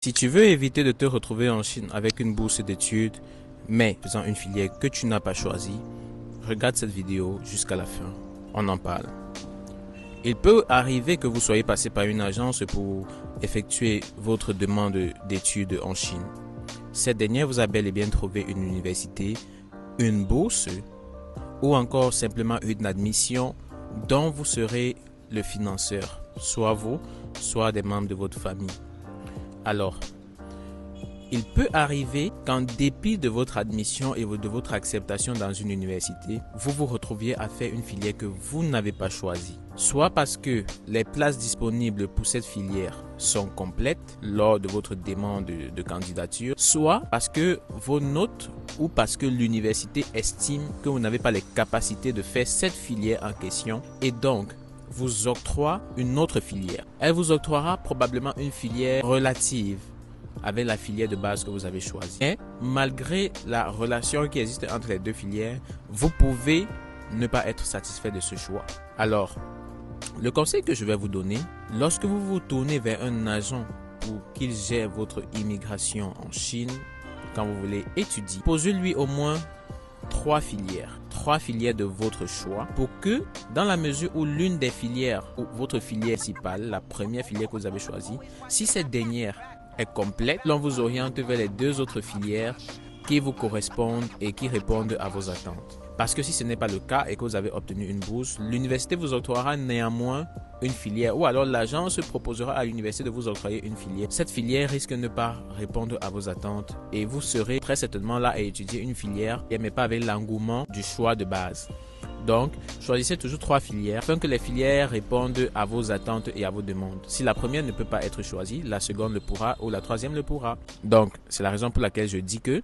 Si tu veux éviter de te retrouver en Chine avec une bourse d'études, mais faisant une filière que tu n'as pas choisie, regarde cette vidéo jusqu'à la fin. On en parle. Il peut arriver que vous soyez passé par une agence pour effectuer votre demande d'études en Chine. Cette dernière vous a bel et bien trouvé une université, une bourse ou encore simplement une admission dont vous serez le financeur, soit vous, soit des membres de votre famille. Alors, il peut arriver qu'en dépit de votre admission et de votre acceptation dans une université, vous vous retrouviez à faire une filière que vous n'avez pas choisie. Soit parce que les places disponibles pour cette filière sont complètes lors de votre demande de candidature, soit parce que vos notes ou parce que l'université estime que vous n'avez pas les capacités de faire cette filière en question et donc vous octroie une autre filière. Elle vous octroiera probablement une filière relative avec la filière de base que vous avez choisie. Mais malgré la relation qui existe entre les deux filières, vous pouvez ne pas être satisfait de ce choix. Alors, le conseil que je vais vous donner, lorsque vous vous tournez vers un agent pour qu'il gère votre immigration en Chine, quand vous voulez étudier, posez-lui au moins trois filières de votre choix pour que dans la mesure où l'une des filières ou votre filière principale, la première filière que vous avez choisie, si cette dernière est complète, l'on vous oriente vers les deux autres filières qui vous correspondent et qui répondent à vos attentes. Parce que si ce n'est pas le cas et que vous avez obtenu une bourse, l'université vous octroiera néanmoins une filière ou alors l'agence proposera à l'université de vous octroyer une filière. Cette filière risque de ne pas répondre à vos attentes et vous serez très certainement là à étudier une filière mais pas avec l'engouement du choix de base. Donc, choisissez toujours trois filières afin que les filières répondent à vos attentes et à vos demandes. Si la première ne peut pas être choisie, la seconde le pourra ou la troisième le pourra. Donc, c'est la raison pour laquelle je dis que